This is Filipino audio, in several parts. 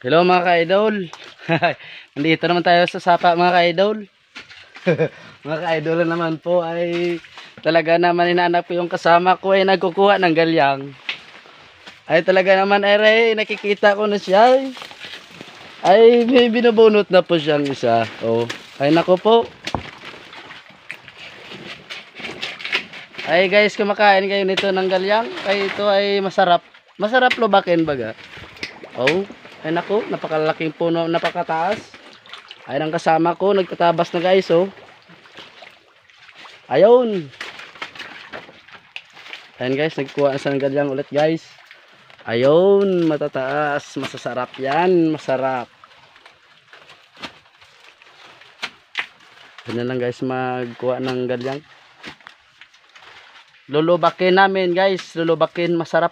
Hello mga ka-idol. Nandito naman tayo sa sapa mga ka-idol. Mga ka-idol naman po ay talaga naman inaanap ko yung kasama ko ay nagkukuha ng galyang. Ay talaga naman ay nakikita ko na siya. Ay may binubunot na po siyang isa. Oh, ay nako po. Ay guys, kumakain kayo nito ng galyang. Ay ito ay masarap. Masarap lubakin baga. Oh, ay naku, napakalaking puno, napakataas. Ay ang kasama ko, nagtatabas na guys, oh. Ayun. Ayun guys, nagkuha na sa galyang ulit guys. Ayun, matataas, masasarap yan, masarap. Ganyan lang guys, magkuha ng galyang. Lulubakin namin guys, lulubakin, masarap.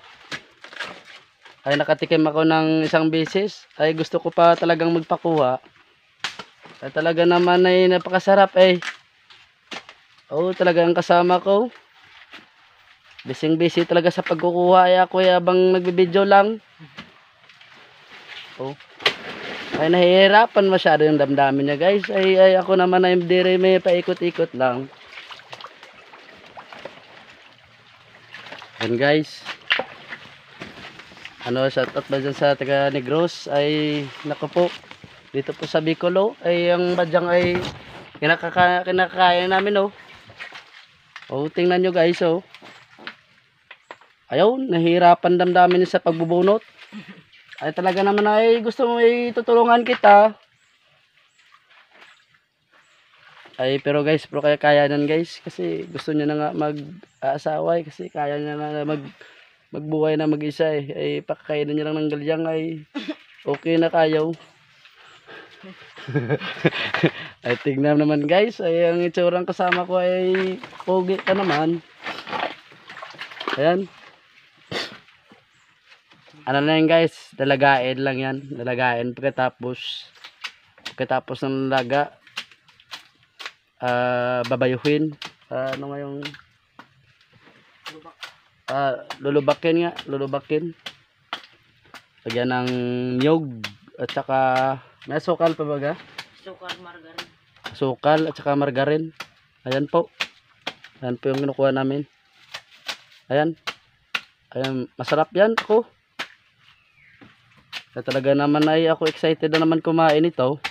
Ay nakatikim ako ng isang beses. Ay gusto ko pa talagang magpakuha. Ay talaga naman ay napakasarap eh. Oh, talaga ang kasama ko. Busy talaga sa pagkukuha. Ay ako ay abang nagbibideo lang. Oh. Ay nahihirapan masyado yung damdamin niya guys. Ay ako naman ay dire may paikot-ikot lang. And guys, shoutout ba dyan sa taga Negros ay nako po dito po sa Bicolo ay ang badyang ay kinakain namin oh. Oh, tingnan nyo guys oh. Ayun, nahihirapan damdamin sa pagbubunot. Ay talaga naman ay gusto mo itutulungan kita. Ay pero guys, kaya nan guys kasi gusto niya na nga mag-aasaway kasi kaya niya na magbuhay na mag-isa eh. Ay pakakainin niya lang ng galyang ay okay na kayaw. Ay tignan naman guys, ay ang itsurang kasama ko ay pogi pa naman. Ayan. Ano na yan guys, dalagain lang yan. Dalagain pagkatapos ng laga babayuhin. Ano nga yung lulubakin nga, lulubakin. Lagyan ng niyog at saka may sukal pa baga? Sukal, margarin. Sukal at saka margarin. Ayan po. Ayan po yung kinukuha namin. Ayan. Ayan, masarap yan ako. Kaya talaga naman ay ako excited na naman kumain ito.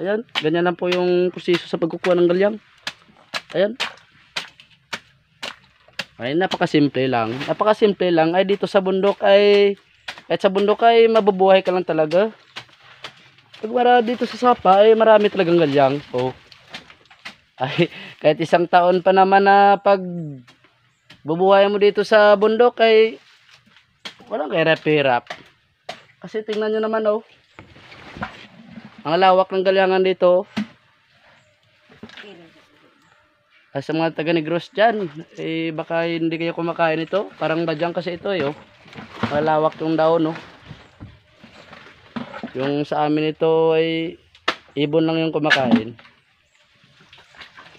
Ayan, ganyan lang po yung proseso sa pagkukuha ng galyang. Ayan. Ay napakasimple lang. Napakasimple lang. Ay dito sa bundok ay kahit sa bundok ay mabubuhay ka lang talaga. Pag dito sa sapa ay marami talagang galyang. Oh. Ay kahit isang taon pa naman na pag bubuhay mo dito sa bundok ay walang kahirap-hirap. Kasi tingnan nyo naman oh. Ang lawak ng galyangan dito. Ay sa mga taga Negros dyan, eh baka hindi kayo kumakain ito. Parang badyang kasi ito eh oh. Malawak yung daon oh. Yung sa amin ito ay ibon lang yung kumakain.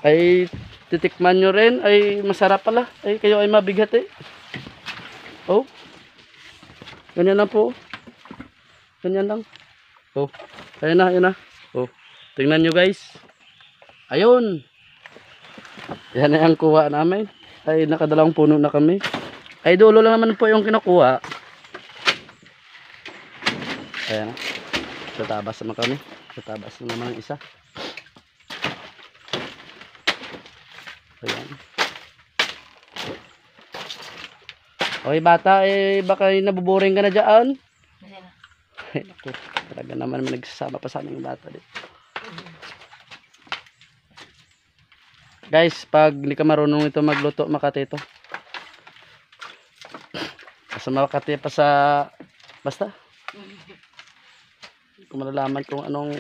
Ay titikman nyo rin, ay masarap pala. Ay kayo ay mabigat eh. Oh. Ganyan lang po. Ganyan lang. Oh. Ayun na, ayun na. Oh. Tingnan nyo guys. Ayun. Yan na yung kuha namin. Ay nakadalawang puno na kami. Ay dulo lang naman po yung kinukuha. Ayan. Tatabas naman kami. Tatabas naman ang isa. Ayan. Okay bata, eh baka nabuboring ka na dyan. Ay naku, talaga naman may nagsasama pa sa aming bata dito. Guys, pag hindi ka marunong ito magluto, Makati ito. Basta Makati pa sa basta. Hindi ko malalaman kung anong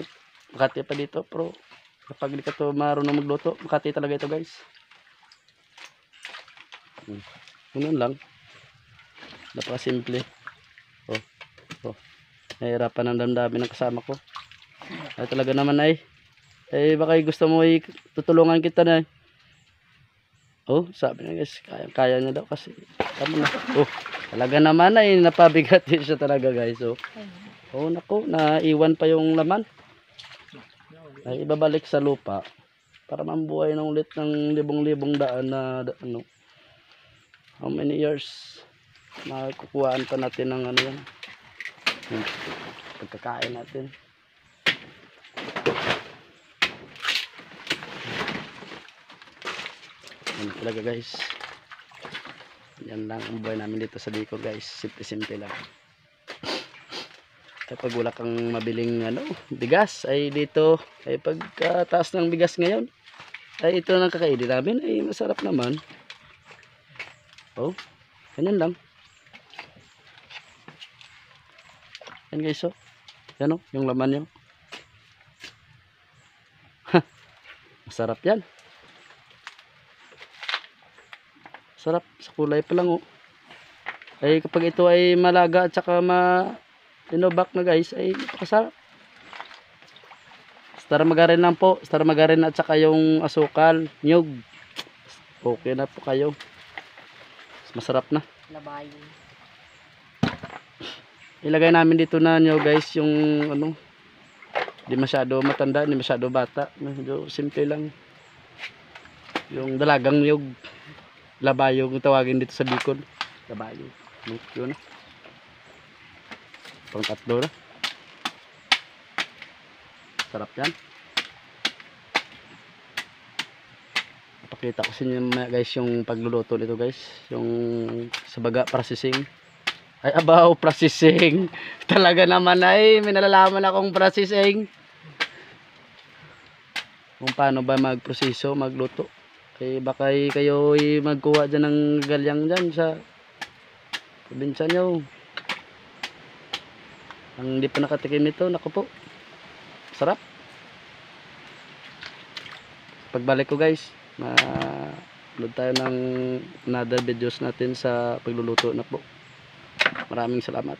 Makati pa dito, pero kapag hindi ka to marunong magluto, Makati talaga ito guys. Ganun lang. Napakasimple. Oh, oh. Nahihirapan ang damdamin ng kasama ko. Ay talaga naman ay baka gusto mo tutulungan kita na. Oh, sabi niya guys, kaya niya daw kasi. Tama na. Oh. Talaga naman ay napabigat din siya talaga guys. So, oh nako, naiwan pa yung laman. Ay ibabalik sa lupa para mambuhay ng ulit ng libong-libong daan na ano. How many years makukuhaan pa natin ng ano yan. Pagkakain natin. Yan talaga guys. Yan lang ang buhay namin dito sa Bicol guys. Simple lang. Kapag wala kang mabiling ano, bigas ay dito ay pagkataas ng bigas ngayon ay ito lang kakainin namin ay masarap naman. Oh, ganyan lang. Yan guys oh. Yan oh, yung laman niya. Masarap yan. Sarap sa kulay pa lang oh. Ay kapag ito ay malaga at saka tinubak na guys ay napakasarap. Star margarine lang po, star margarine at saka yung asukal, nyug. Okay na po kayo. Masarap na. Labayo. Ilagay namin dito na nyo guys yung ano, di masyado matanda, di masyado bata, medyo simple lang. Yung dalagang nyug. Labayo kung tawagin dito sa Bicol. Labayo. Yun na. Pang tatlo na. Sarap yan. Napakita ko sa inyo guys yung pagluluto nito guys. Yung sa baga processing. Ay abaw processing. Talaga naman ay may nalalaman akong processing. Kung paano ba magproseso, magluto. Kaya baka kayo magkuha dyan ng galyang dyan sa probinsya nyo. Ang hindi pa nakatikim nito, naku po. Sarap. Pagbalik ko guys, upload tayo ng another videos natin sa pagluluto na po. Maraming salamat.